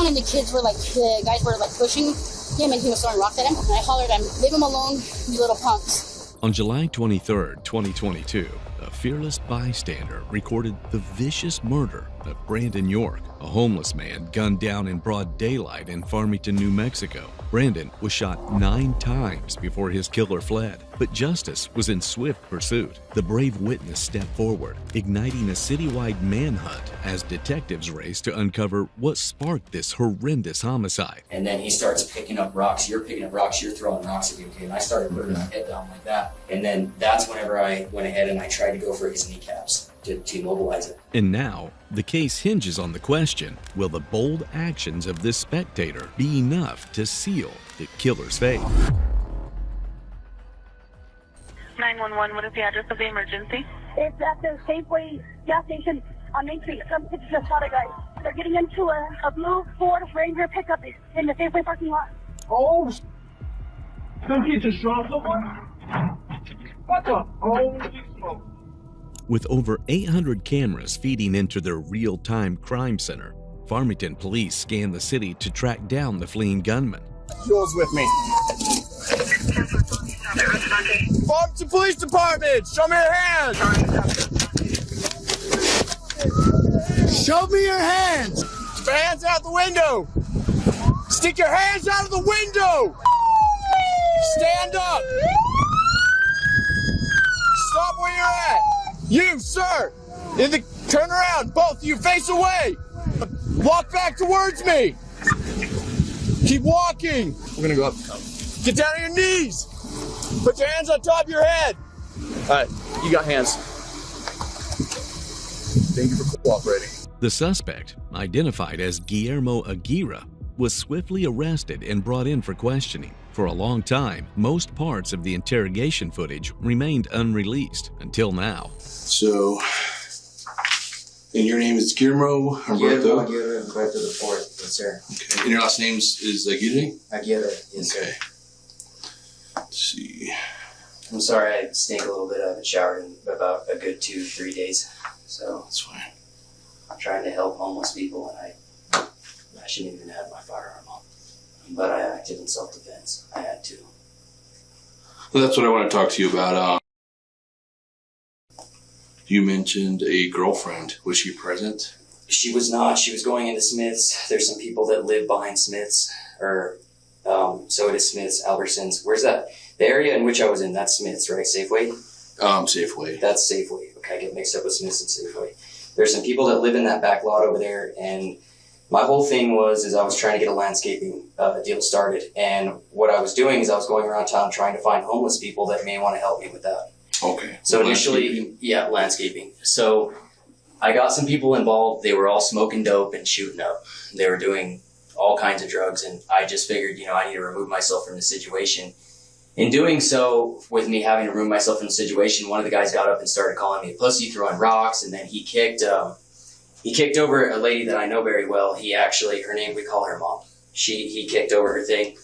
down and the kids were like, the guys were like pushing him and he was throwing rocks at him. And I hollered at him, leave him alone, you little punks. On July 23, 2022, a fearless bystander recorded the vicious murder of Brandon York, a homeless man gunned down in broad daylight in Farmington, New Mexico. Brandon was shot 9 times before his killer fled, but justice was in swift pursuit. The brave witness stepped forward, igniting a citywide manhunt as detectives raced to uncover what sparked this horrendous homicide. And then he starts picking up rocks. You're picking up rocks, you're throwing rocks at me, okay? And I started putting my head down like that. And then that's whenever I went ahead and I tried to go for his kneecaps to immobilize it. And now, the case hinges on the question, will the bold actions of this spectator be enough to seal the killer's fate? 911, what is the address of the emergency? It's at the Safeway gas station on Main Street. Some kids just shot a guy. They're getting into a blue Ford Ranger pickup in the Safeway parking lot. Oh, some kids just shot someone? What the? Holy smoke. With over 800 cameras feeding into their real-time crime center, Farmington police scanned the city to track down the fleeing gunman. Jules with me. Farmington Police Department, show me your hands! Show me your hands! Keep your hands out the window! Stick your hands out of the window! Stand up! Stop where you're at! You, sir! Turn around, both of you, face away! Walk back towards me! Keep walking! We're gonna go up. Get down on your knees! Put your hands on top of your head! Alright, you got hands. Thank you for cooperating. The suspect, identified as Guillermo Aguirre, was swiftly arrested and brought in for questioning. For a long time, most parts of the interrogation footage remained unreleased until now. So, and your name is Guillermo Humberto? Aguirre, Humberto the fourth, yes sir. Okay, and your last name is Aguirre? Aguirre, yes okay. sir. Let's see. I'm sorry I stink a little bit. I haven't showered in about a good 2-3 days. So that's fine. I'm trying to help homeless people and I shouldn't even have my firearm on. But I acted in self-defense. I had to. Well, that's what I want to talk to you about. You mentioned a girlfriend. Was she present? She was not. She was going into Smith's. There's some people that live behind Smith's, or so it is Smith's, Albertsons. Where's that? The area in which I was in, that's Smith's, right? Safeway? Safeway. That's Safeway. Okay, I get mixed up with Smith's and Safeway. There's some people that live in that back lot over there, and my whole thing was I was trying to get a landscaping deal started. And what I was doing is I was going around town trying to find homeless people that may want to help me with that. Okay. So initially, yeah, landscaping. So I got some people involved. They were all smoking dope and shooting up. They were doing all kinds of drugs. And I just figured, I need to remove myself from the situation. In doing so, with me having to remove myself from the situation, one of the guys got up and started calling me a pussy, throwing rocks. And then he kicked over a lady that I know very well. Her name, we call her Mom. He kicked over her thing.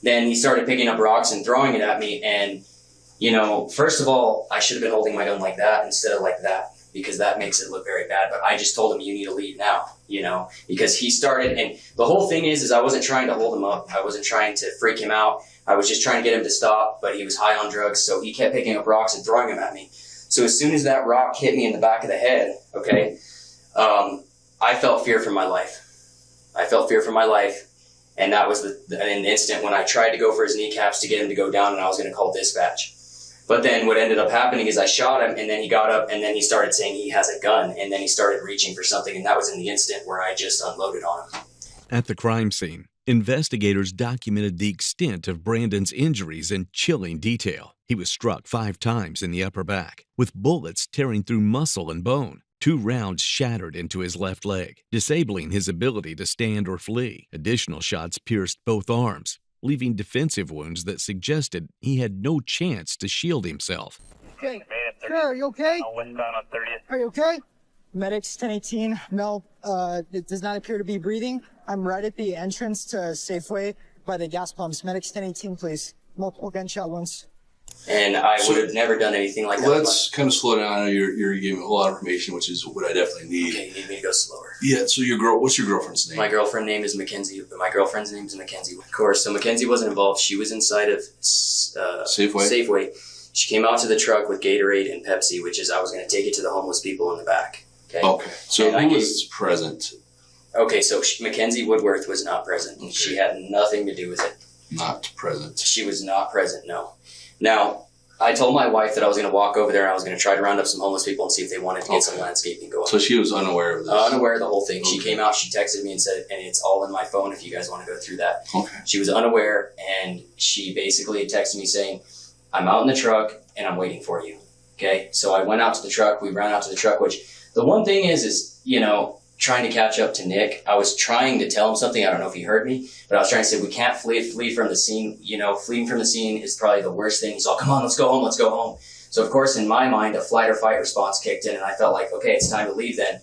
Then he started picking up rocks and throwing it at me. And, first of all, I should have been holding my gun like that instead of like that, because that makes it look very bad. But I just told him, you need to leave now, because he started. And the whole thing is I wasn't trying to hold him up. I wasn't trying to freak him out. I was just trying to get him to stop, but he was high on drugs. So he kept picking up rocks and throwing them at me. So as soon as that rock hit me in the back of the head, okay, I felt fear for my life. And that was an instant when I tried to go for his kneecaps to get him to go down, and I was going to call dispatch. But then what ended up happening is I shot him, and then he got up, and then he started saying he has a gun, and then he started reaching for something, and that was in the instant where I just unloaded on him. At the crime scene, investigators documented the extent of Brandon's injuries in chilling detail. He was struck 5 times in the upper back, with bullets tearing through muscle and bone. 2 rounds shattered into his left leg, disabling his ability to stand or flee. Additional shots pierced both arms, leaving defensive wounds that suggested he had no chance to shield himself. Okay, sir, are you okay? Are you okay? Medics 1018. No, it does not appear to be breathing. I'm right at the entrance to Safeway by the gas pumps. Medics 1018, please. Multiple gunshot wounds. And I would have never done anything like that. Let's kind of slow down. I know you're giving a whole lot of information, which is what I definitely need. Okay, you need me to go slower. Yeah, so what's your girlfriend's name? My girlfriend's name is Mackenzie. My girlfriend's name is Mackenzie. Of course, so Mackenzie wasn't involved. She was inside of Safeway. She came out to the truck with Gatorade and Pepsi, which is I was going to take it to the homeless people in the back. Okay. So who was present? Okay, so Mackenzie Woodworth was not present. Okay. She had nothing to do with it. Not present. She was not present, no. Now, I told my wife that I was going to walk over there and I was going to try to round up some homeless people and see if they wanted to get some landscaping going. So she was unaware of this? Unaware of the whole thing. Okay. She came out, she texted me and said, and it's all in my phone if you guys want to go through that. Okay. She was unaware, and she basically texted me saying, I'm out in the truck and I'm waiting for you. Okay? So I went out to the truck. We ran out to the truck, which the one thing is, you know, trying to catch up to Nick. I was trying to tell him something. I don't know if he heard me, but I was trying to say, we can't flee from the scene. You know, fleeing from the scene is probably the worst thing. He's all, come on, let's go home. Let's go home. So of course, in my mind, a flight or fight response kicked in, and I felt like, okay, it's time to leave then.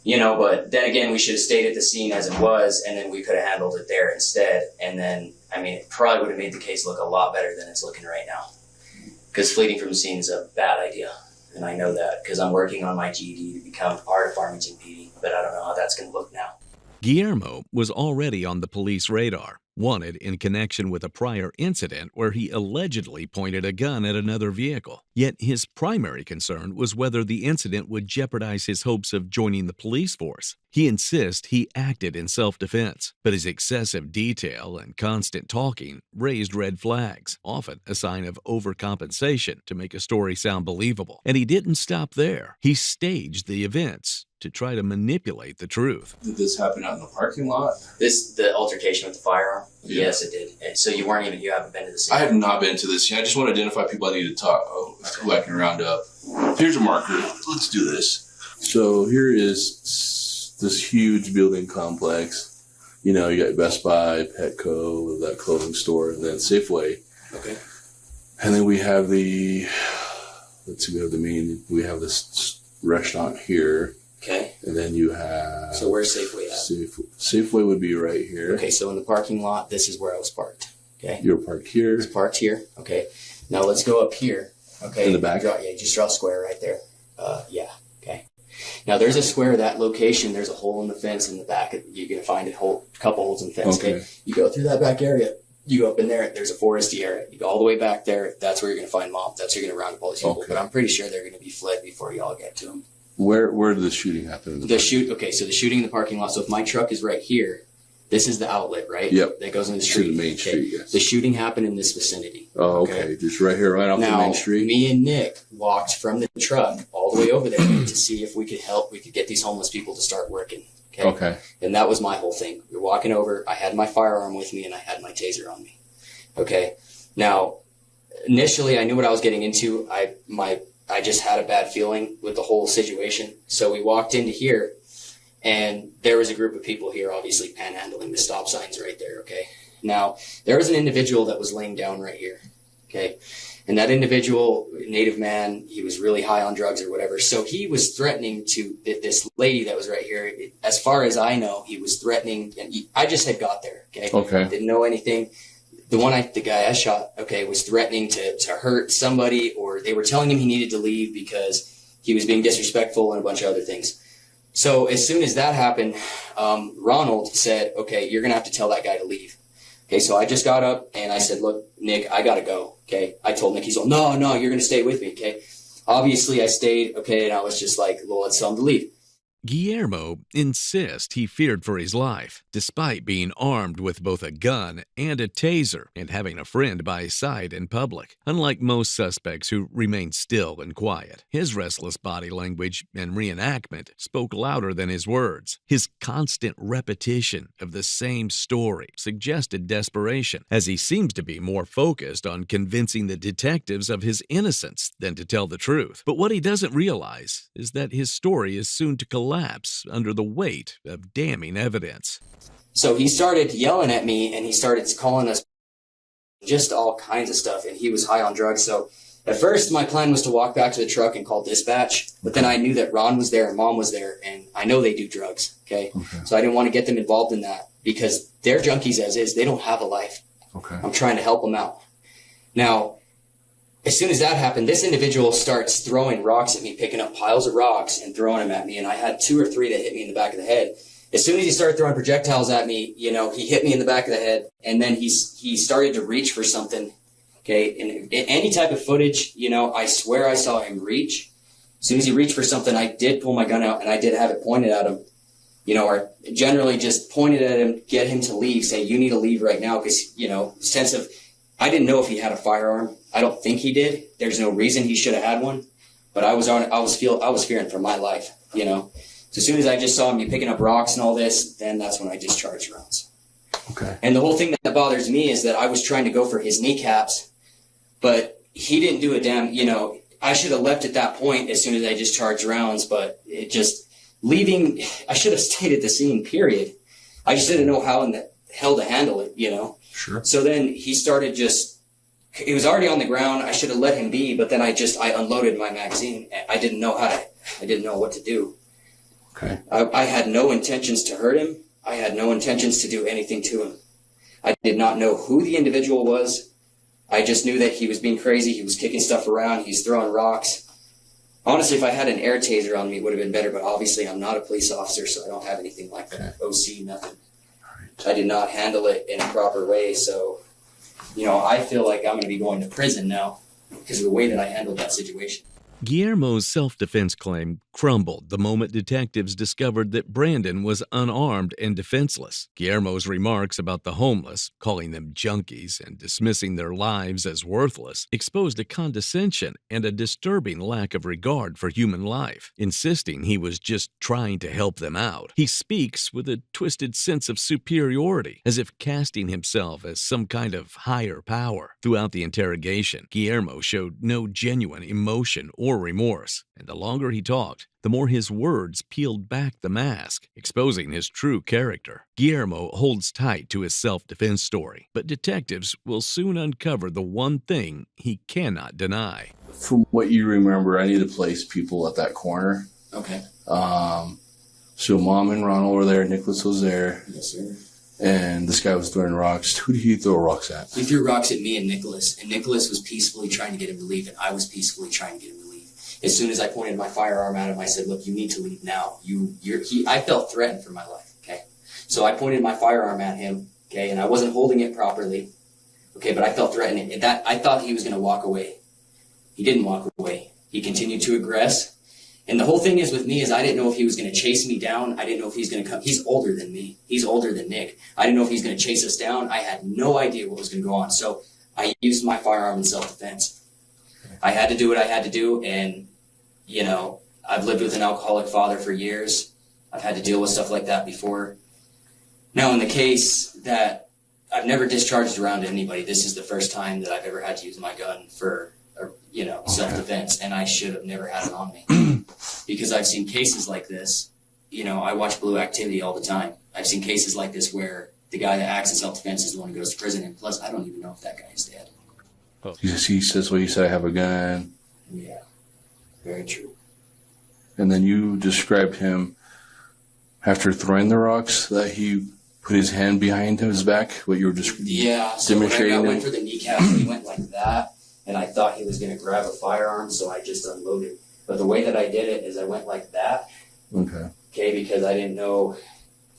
You know, but then again, we should have stayed at the scene as it was, and then we could have handled it there instead. And then, I mean, it probably would have made the case look a lot better than it's looking right now. Because fleeing from the scene is a bad idea. And I know that because I'm working on my GED to become part of Farmington PD, but I don't know how that's going to look now. Guillermo was already on the police radar, wanted in connection with a prior incident where he allegedly pointed a gun at another vehicle. Yet his primary concern was whether the incident would jeopardize his hopes of joining the police force. He insists he acted in self-defense, but his excessive detail and constant talking raised red flags, often a sign of overcompensation to make a story sound believable. And he didn't stop there. He staged the events to try to manipulate the truth. Did this happen out in the parking lot? The altercation with the firearm? Yeah. Yes, it did. So you haven't been to the scene? I have not been to this scene. I just want to identify people I need to talk. Go back and round up. Here's a marker. Let's do this. So here is this huge building complex. You know, you got Best Buy, Petco, that clothing store, and then Safeway. Okay. And then we have we have this restaurant here. Okay. And then you have... So where's Safeway at? Safeway would be right here. Okay, so in the parking lot, this is where I was parked. Okay. You were parked here. It's parked here. Okay. Now let's go up here. Okay. In the back? Just draw a square right there. Yeah. Okay. Now there's a square, that location, there's a hole in the fence in the back. You're going to find a couple holes in the fence. Okay. You go through that back area. You go up in there, there's a foresty area. You go all the way back there. That's where you're going to find Mom. That's where you're going to round up all these people. Okay. But I'm pretty sure they're going to be fled before y'all get to them. Where did the shooting happen? Okay, so the shooting in the parking lot. So if my truck is right here, this is the outlet, right? Yep. That goes in the street. To the main street, yes. The shooting happened in this vicinity. Oh, okay. Just right here, right off the main street. Now, me and Nick walked from the truck all the way over there to see if we could get these homeless people to start working. Okay. And that was my whole thing. We were walking over. I had my firearm with me and I had my taser on me. Okay. Now, initially, I knew what I was getting into. I just had a bad feeling with the whole situation. So we walked into here, and there was a group of people here, obviously panhandling. The stop sign's right there, okay? Now, there was an individual that was laying down right here, okay? And that individual, native man, he was really high on drugs or whatever. So he was threatening this lady that was right here. As far as I know, he was threatening, and I just had got there, okay? Okay. Didn't know anything. The guy I shot, okay, was threatening to hurt somebody, or they were telling him he needed to leave because he was being disrespectful and a bunch of other things. So as soon as that happened, Ronald said, okay, you're going to have to tell that guy to leave. Okay, so I just got up and I said, look, Nick, I got to go, okay? I told Nick, he's all, no, you're going to stay with me, okay? Obviously, I stayed, okay, and I was just like, well, let's tell him to leave. Guillermo insists he feared for his life, despite being armed with both a gun and a taser and having a friend by his side in public. Unlike most suspects who remain still and quiet, his restless body language and reenactment spoke louder than his words. His constant repetition of the same story suggested desperation, as he seems to be more focused on convincing the detectives of his innocence than to tell the truth. But what he doesn't realize is that his story is soon to collapse under the weight of damning evidence. So he started yelling at me, and he started calling us just all kinds of stuff, and he was high on drugs. So at first my plan was to walk back to the truck and call dispatch, but then I knew that Ron was there and Mom was there, and I know they do drugs, okay? So I didn't want to get them involved in that because they're junkies as is. They don't have a life. Okay. I'm trying to help them out. Now, as soon as that happened, this individual starts throwing rocks at me, picking up piles of rocks and throwing them at me. And I had 2 or 3 that hit me in the back of the head. As soon as he started throwing projectiles at me, you know, he hit me in the back of the head, and then he started to reach for something. Okay, and in any type of footage, you know, I swear I saw him reach. As soon as he reached for something, I did pull my gun out, and I did have it pointed at him. You know, or generally just pointed at him, get him to leave, say, you need to leave right now, because, you know, sense of, I didn't know if he had a firearm. I don't think he did. There's no reason he should have had one, but I was fearing for my life, you know. So as soon as I just saw him picking up rocks and all this, then that's when I discharged rounds. Okay. And the whole thing that bothers me is that I was trying to go for his kneecaps, but he didn't do a damn, you know, I should have left at that point as soon as I discharged rounds, but it just, leaving, I should have stayed at the scene, period. I just didn't know how in the hell to handle it, you know. Sure. So then he started he was already on the ground. I should have let him be, but then I unloaded my magazine. I didn't know what to do. Okay. I had no intentions to hurt him. I had no intentions to do anything to him. I did not know who the individual was. I just knew that he was being crazy. He was kicking stuff around. He's throwing rocks. Honestly, if I had an air taser on me, it would have been better, but obviously I'm not a police officer, so I don't have anything like that. OC, nothing. Right. I did not handle it in a proper way, so, you know, I feel like I'm going to be going to prison now because of the way that I handled that situation. Guillermo's self-defense claim crumbled the moment detectives discovered that Brandon was unarmed and defenseless. Guillermo's remarks about the homeless, calling them junkies and dismissing their lives as worthless, exposed a condescension and a disturbing lack of regard for human life, insisting he was just trying to help them out. He speaks with a twisted sense of superiority, as if casting himself as some kind of higher power. Throughout the interrogation, Guillermo showed no genuine emotion or remorse, and the longer he talked, the more his words peeled back the mask, exposing his true character. Guillermo holds tight to his self-defense story, but detectives will soon uncover the one thing he cannot deny. From what you remember, I need to place people at that corner. Okay. So Mom and Ronald were there, Nicholas was there. Yes, sir. And this guy was throwing rocks. Who did he throw rocks at? He threw rocks at me and Nicholas was peacefully trying to get him to leave, and I was peacefully trying to get him to leave. As soon as I pointed my firearm at him, I said, look, you need to leave now. I felt threatened for my life, okay? So I pointed my firearm at him, okay, and I wasn't holding it properly, okay, but I felt threatened. And I thought he was going to walk away. He didn't walk away. He continued to aggress. And the whole thing is with me is I didn't know if he was going to chase me down. I didn't know if he's going to come. He's older than me. He's older than Nick. I didn't know if he's going to chase us down. I had no idea what was going to go on. So I used my firearm in self-defense. I had to do what I had to do, and, you know, I've lived with an alcoholic father for years. I've had to deal with stuff like that before. Now, in the case that I've never discharged around anybody, this is the first time that I've ever had to use my gun for, you know, self-defense, and I should have never had it on me. Because I've seen cases like this. You know, I watch Blue Activity all the time. I've seen cases like this where the guy that acts in self-defense is the one who goes to prison, and plus, I don't even know if that guy is dead. He says, well, you said I have a gun. Yeah, very true. And then you described him after throwing the rocks that he put his hand behind his back, what you were just demonstrating. I went for the kneecaps, he went like that, and I thought he was going to grab a firearm, so I just unloaded. But the way that I did it is I went like that. Okay. Okay, because I didn't know.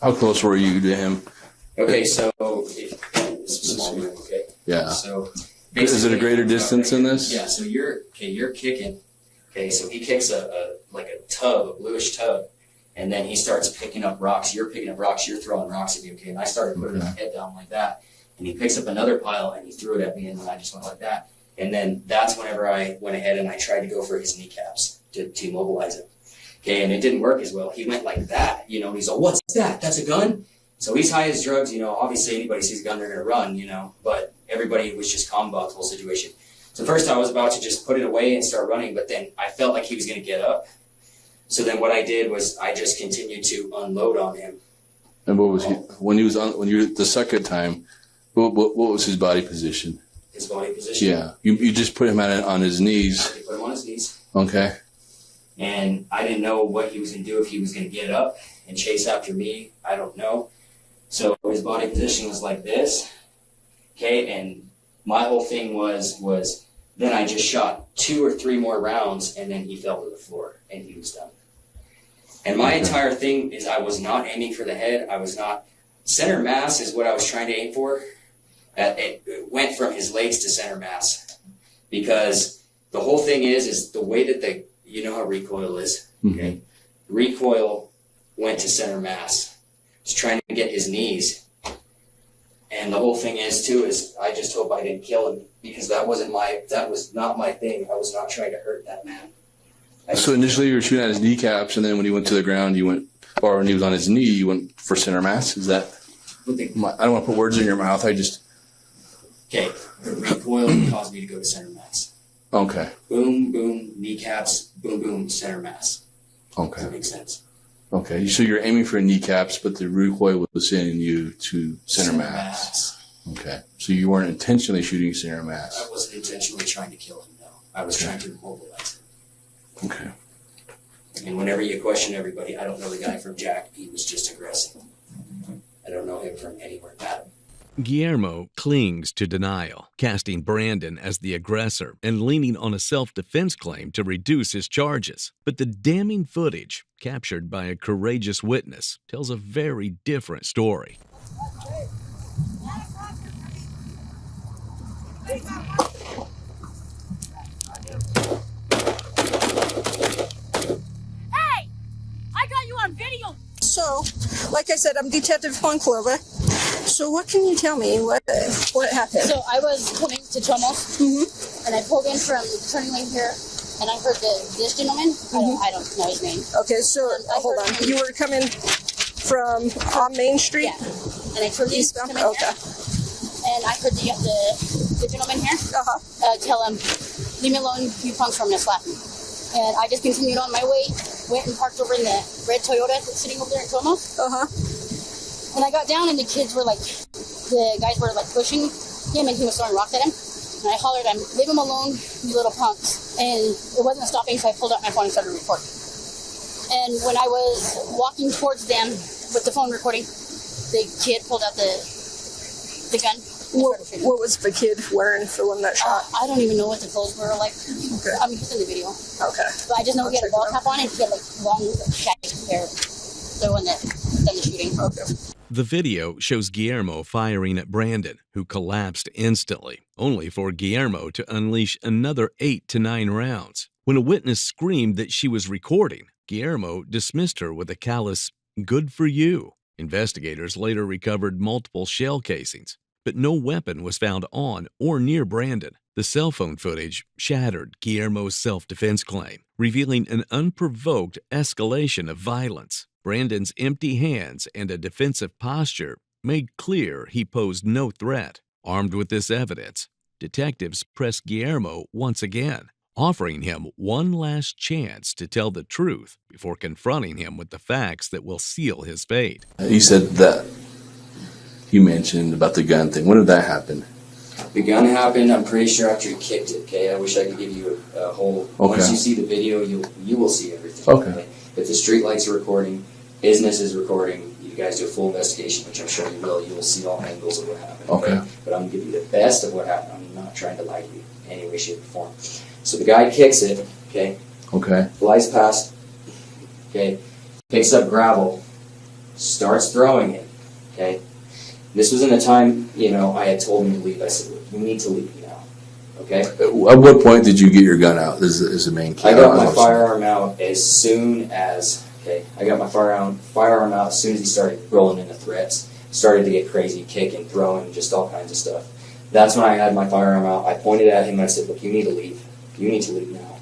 How close were you to him? Okay, so it's a small room. Okay. Yeah. So is it a greater distance in this? Yeah. So you're kicking. Okay, so he kicks a bluish tub, and then he starts picking up rocks. You're picking up rocks. You're throwing rocks at me. Okay, and I started putting my head down like that, and he picks up another pile and he threw it at me, and then I just went like that. And then that's whenever I went ahead and I tried to go for his kneecaps to immobilize him. Okay, and it didn't work as well. He went like that, you know, and he's like, what's that? That's a gun? So he's high as drugs, you know, obviously anybody sees a gun, they're going to run, you know, but everybody was just calm about the whole situation. So first I was about to just put it away and start running, but then I felt like he was going to get up. So then what I did was I just continued to unload on him. And what was the second time, what was his body position? His body position? Yeah. You just put him on his knees. I put him on his knees. Okay. And I didn't know what he was going to do, if he was going to get up and chase after me. I don't know. So his body position was like this. Okay, and my whole thing was Then I just shot 2 or 3 more rounds, and then he fell to the floor, and he was done. And my entire thing is I was not aiming for the head. I was not... Center mass is what I was trying to aim for. It went from his legs to center mass. Because the whole thing is the way that you know how recoil is, okay? Recoil went to center mass. It's trying to get his knees. And the whole thing is, too, is I just hope I didn't kill him, because that was not my thing. I was not trying to hurt that man. So initially you were shooting at his kneecaps, and then when he went to the ground, or when he was on his knee, you went for center mass? Is that... I don't want to put words in your mouth, Okay, the recoil caused me to go to center mass. Okay. Boom, boom, kneecaps, boom, boom, center mass. Okay. Does that make sense? Okay, so you're aiming for kneecaps, but the recoil was sending you to center mass. Okay, so you weren't intentionally shooting center mass. I wasn't intentionally trying to kill him, no. I was trying to immobilize him. Okay. And whenever you question everybody, I don't know the guy from Jack. He was just aggressive. I don't know him from anywhere bad. Guillermo clings to denial, casting Brandon as the aggressor and leaning on a self-defense claim to reduce his charges. But the damning footage, captured by a courageous witness, tells a very different story. Hey! I got you on video! So, like I said, I'm Detective Mµrder. So what can you tell me? What happened? So I was pulling to Chomos, and I pulled in from the turning lane here, and I heard this gentleman. I don't know his name. Okay, so hold on. You were coming from on Main Street? Yeah. And I turned eastbound? in Okay. And I heard the gentleman here tell him, "Leave me alone, you punks, I'm gonna slap me." And I just continued on my way, went and parked over in the red Toyota that's sitting over there in Chomos. And I got down, and the guys were pushing him, and he was throwing rocks at him. And I hollered, "Leave him alone, you little punks." And it wasn't stopping, so I pulled out my phone and started recording. And when I was walking towards them with the phone recording, the kid pulled out the gun. What was the kid wearing, the one that shot? I don't even know what the clothes were like. Okay. I mean, he's in the video. Okay. But I just know he had a ball cap on, and he had long, shaggy hair. The one that done the shooting. Okay. The video shows Guillermo firing at Brandon, who collapsed instantly, only for Guillermo to unleash another 8 to 9 rounds. When a witness screamed that she was recording, Guillermo dismissed her with a callous, "Good for you." Investigators later recovered multiple shell casings, but no weapon was found on or near Brandon. The cell phone footage shattered Guillermo's self-defense claim, revealing an unprovoked escalation of violence. Brandon's empty hands and a defensive posture made clear he posed no threat. Armed with this evidence, detectives pressed Guillermo once again, offering him one last chance to tell the truth before confronting him with the facts that will seal his fate. You said that you mentioned about the gun thing. When did that happen? The gun happened, I'm pretty sure, after he kicked it, okay? I wish I could give you a whole... Okay. Once you see the video, you will see everything. Okay. If the street lights are recording, business is recording, you guys do a full investigation, which I'm sure you will see all angles of what happened. Okay. But I'm going to give you the best of what happened. I'm not trying to lie to you in any way, shape, or form. So the guy kicks it, okay? Okay. Flies past, okay? Picks up gravel, starts throwing it, okay? This was in the time, I had told him to leave. I said, "Look, you need to leave now," okay? At what point did you get your gun out? Is the main key? I got my firearm out as soon as, I got my firearm out as soon as he started rolling into threats. Started to get crazy, kicking, throwing, just all kinds of stuff. That's when I had my firearm out. I pointed at him and I said, "Look, you need to leave. You need to leave now."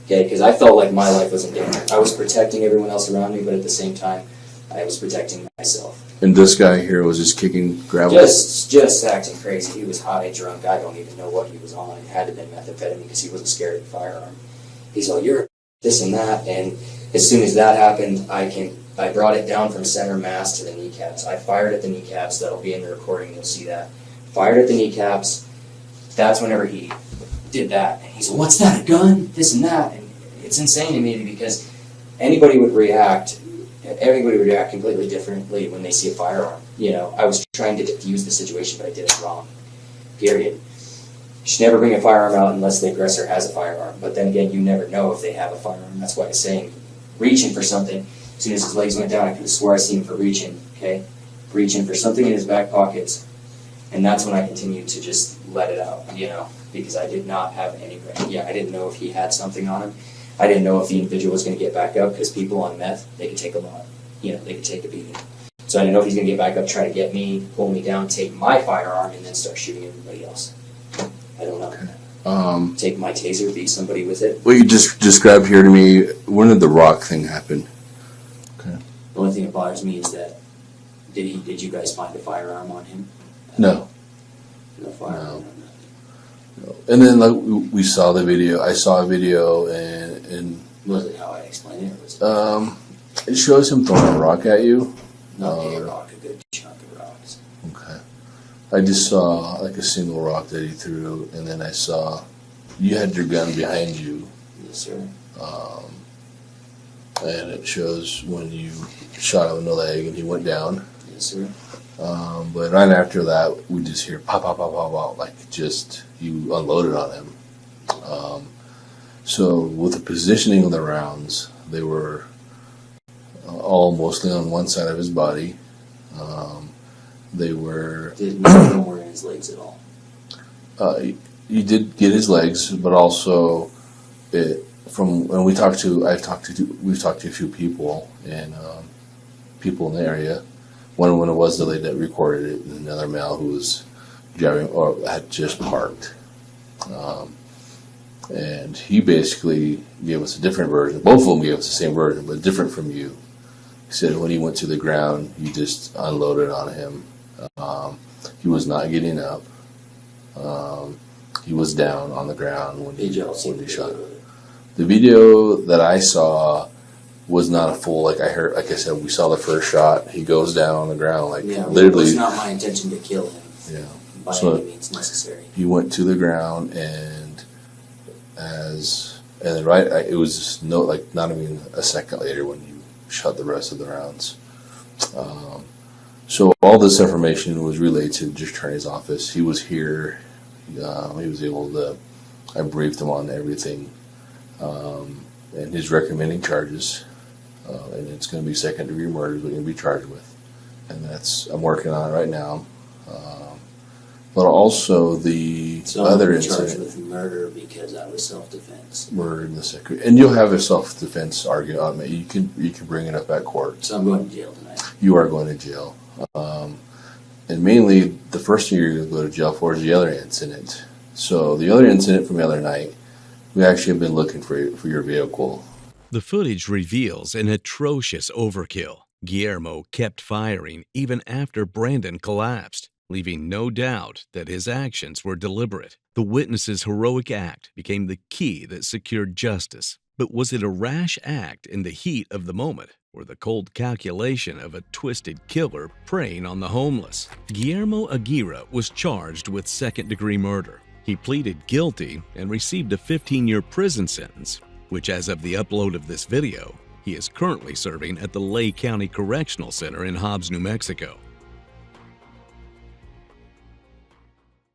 Okay, because I felt like my life was in danger. I was protecting everyone else around me, but at the same time, I was protecting myself. And this guy here was just kicking gravel? Just acting crazy. He was high, drunk. I don't even know what he was on. It had to have been methamphetamine because he wasn't scared of the firearm. He's all, "You're this and that." And as soon as that happened, I brought it down from center mass to the kneecaps. I fired at the kneecaps. That'll be in the recording. You'll see that. Fired at the kneecaps. That's whenever he did that. And he's like, "What's that, a gun? This and that." And it's insane to me because everybody would react completely differently when they see a firearm. I was trying to defuse the situation, but I did it wrong. Period. should never bring a firearm out unless the aggressor has a firearm. But then again, you never know if they have a firearm. That's why I'm saying reaching for something. As soon as his legs went down, I could have swore I seen him for reaching, okay? Reaching for something in his back pockets. And that's when I continued to just let it out, you know, because I did not have any, yeah, I didn't know if he had something on him. I didn't know if the individual was going to get back up, because people on meth, they could take a lot, you know, they could take a beating. So I didn't know if he's going to get back up, try to get me, pull me down, take my firearm, and then start shooting everybody else. I don't know. Take my taser, beat somebody with it. What you just described here to me, when did the rock thing happen? Okay. The only thing that bothers me is that, did you guys find a firearm on him? No. No firearm. No. And then like we saw the video. I saw a video, and was it how I explained it? Or was it it shows him throwing a rock at you. not a rock, a good chunk of rocks. Okay. I just saw like a single rock that he threw, and then I saw you had your gun behind you. Yes, sir. And it shows when you shot him in the leg and he went down. Yes, sir. But right after that, we just hear pop, pop, pop, pop, pop, like just you unloaded on him. So with the positioning of the rounds, they were all mostly on one side of his body. They were. Did no more in his legs at all? He did get his legs, but also from when we've talked to a few people and people in the area. One it was the lady that recorded it, and another male who was driving or had just parked. And he basically gave us a different version. Both of them gave us the same version, but different from you. He said when he went to the ground, you just unloaded on him. He was not getting up. He was down on the ground when he shot. The video that I saw was not a full, like I said, we saw the first shot. He goes down on the ground, like literally. It was not my intention to kill him. Yeah. By any means necessary. He went to the ground, and then it was just not even a second later when you shot the rest of the rounds. So all this information was relayed to the district attorney's office. He was here. He was able to. I briefed him on everything, and his recommending charges. And it's going to be second-degree murder we're going to be charged with, and I'm working on it right now. But also the other incident, charged with murder because that was self-defense. Murder in the second, and you'll have a self-defense argument. You can bring it up at court. So I'm going to jail tonight. You are going to jail, and mainly the first thing you're going to go to jail for is the other incident. So the other incident from the other night, we actually have been looking for your vehicle. The footage reveals an atrocious overkill. Guillermo kept firing even after Brandon collapsed, leaving no doubt that his actions were deliberate. The witness's heroic act became the key that secured justice. But was it a rash act in the heat of the moment, or the cold calculation of a twisted killer preying on the homeless? Guillermo Mµrder was charged with second-degree murder. He pleaded guilty and received a 15-year prison sentence, which as of the upload of this video, he is currently serving at the Lay County Correctional Center in Hobbs, New Mexico.